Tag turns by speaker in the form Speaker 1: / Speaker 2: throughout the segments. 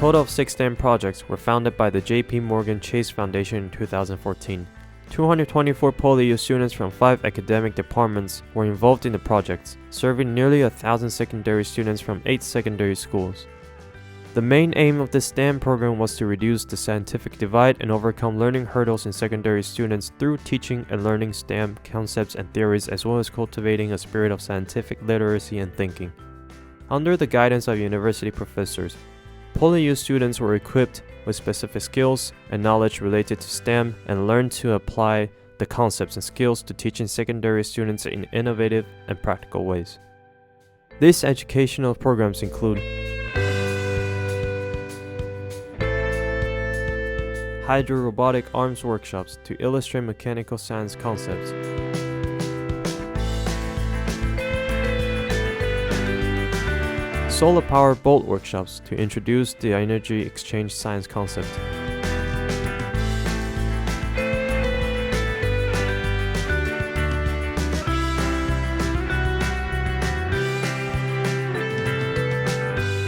Speaker 1: total of 6 STEM projects were funded by the J.P. Morgan Chase Foundation in 2014. 224 PolyU students from 5 academic departments were involved in the projects, serving nearly 1,000 secondary students from 8 secondary schools. The main aim of this STEM program was to reduce the scientific divide and overcome learning hurdles in secondary students through teaching and learning STEM concepts and theories, as well as cultivating a spirit of scientific literacy and thinking. Under the guidance of university professors, PolyU students were equipped with specific skills and knowledge related to STEM and learned to apply the concepts and skills to teaching secondary students in innovative and practical ways. These educational programs include hydro-robotic arms workshops to illustrate mechanical science concepts, solar-powered bolt workshops to introduce the energy exchange science concept,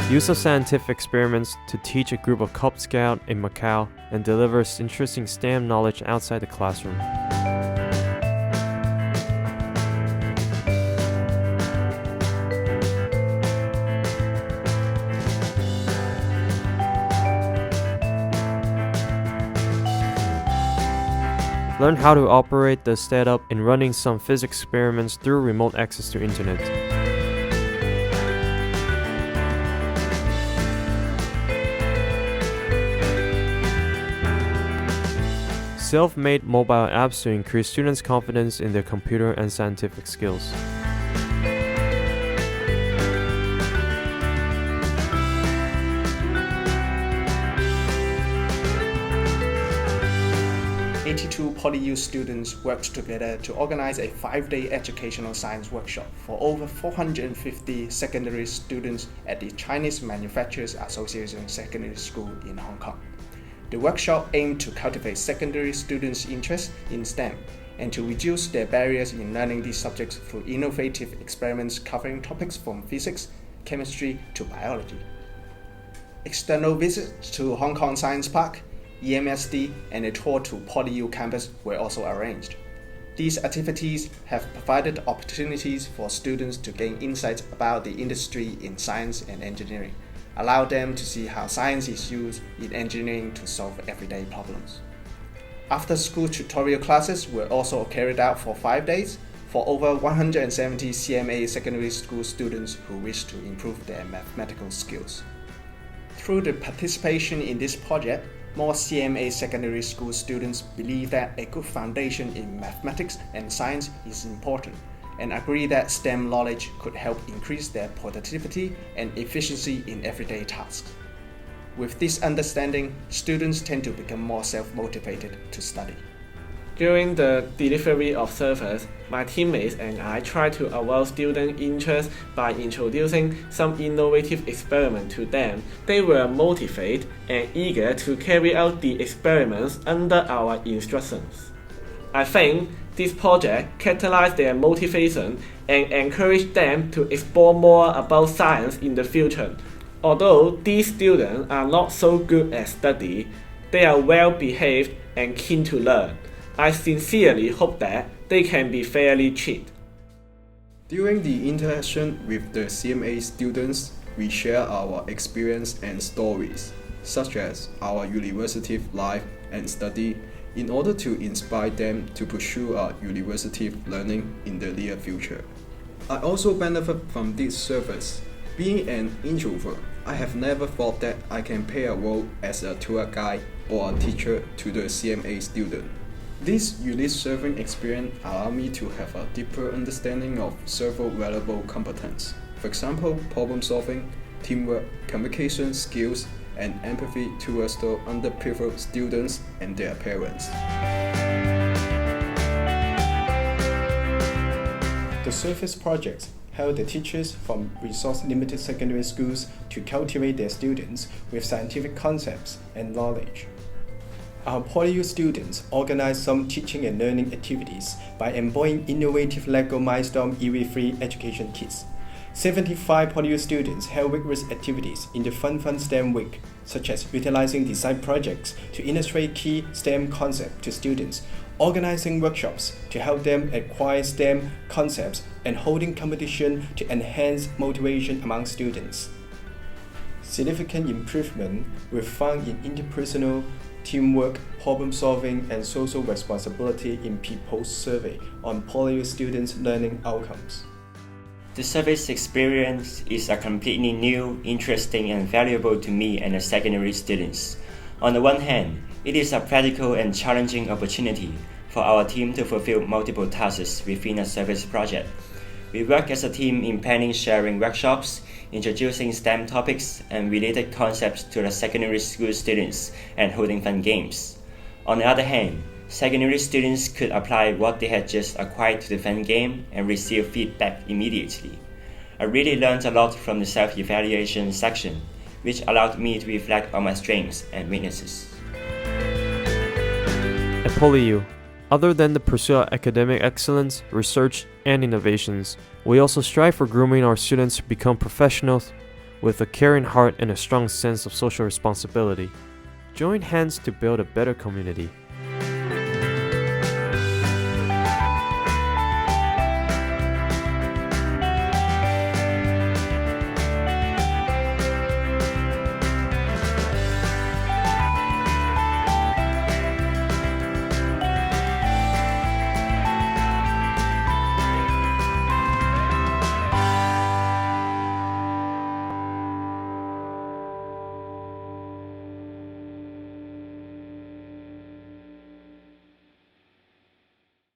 Speaker 1: use of scientific experiments to teach a group of Cub Scouts in Macau and delivers interesting STEM knowledge outside the classroom. Learn how to operate the setup in running some physics experiments through remote access to internet. Self-made mobile apps to increase students' confidence in their computer and scientific skills.
Speaker 2: PolyU students worked together to organize a 5-day educational science workshop for over 450 secondary students at the Chinese Manufacturers Association Secondary School in Hong Kong. The workshop aimed to cultivate secondary students' interest in STEM and to reduce their barriers in learning these subjects through innovative experiments covering topics from physics, chemistry to biology. External visits to Hong Kong Science Park, EMSD, and a tour to PolyU campus were also arranged. These activities have provided opportunities for students to gain insights about the industry in science and engineering, allow them to see how science is used in engineering to solve everyday problems. After-school tutorial classes were also carried out for 5 days for over 170 CMA secondary school students who wish to improve their mathematical skills. Through the participation in this project, more CMA secondary school students believe that a good foundation in mathematics and science is important and agree that STEM knowledge could help increase their productivity and efficiency in everyday tasks. With this understanding, students tend to become more self-motivated to study.
Speaker 3: During the delivery of service, my teammates and I tried to arouse student interest by introducing some innovative experiment to them. They were motivated and eager to carry out the experiments under our instructions. I think this project catalyzed their motivation and encouraged them to explore more about science in the future. Although these students are not so good at study, they are well behaved and keen to learn. I sincerely hope that they can be fairly treated.
Speaker 4: During the interaction with the CMA students, we share our experience and stories, such as our university life and study, in order to inspire them to pursue a university learning in the near future. I also benefit from this service. Being an introvert, I have never thought that I can play a role as a tour guide or a teacher to the CMA student. This unique serving experience allowed me to have a deeper understanding of several valuable competences. For example, problem solving, teamwork, communication skills, and empathy towards the underprivileged students and their parents.
Speaker 5: The service projects helped the teachers from resource-limited secondary schools to cultivate their students with scientific concepts and knowledge. Our PolyU students organized some teaching and learning activities by employing innovative LEGO Mindstorm EV3 education kits. 75 PolyU students held rigorous activities in the Fun STEM Week, such as utilizing design projects to illustrate key STEM concepts to students, organizing workshops to help them acquire STEM concepts, and holding competition to enhance motivation among students. Significant improvement were found in interpersonal, teamwork, problem-solving, and social responsibility in People's Survey on PolyU students' learning outcomes.
Speaker 6: The service experience is a completely new, interesting, and valuable to me and the secondary students. On the one hand, it is a practical and challenging opportunity for our team to fulfill multiple tasks within a service project. We work as a team in planning sharing workshops, introducing STEM topics and related concepts to the secondary school students, and holding fun games. On the other hand, secondary students could apply what they had just acquired to the fun game and receive feedback immediately. I really learned a lot from the self-evaluation section, which allowed me to reflect on my strengths and weaknesses.
Speaker 1: At PolyU, other than the pursuit of academic excellence, research, and innovations, we also strive for grooming our students to become professionals with a caring heart and a strong sense of social responsibility. Join hands to build a better community.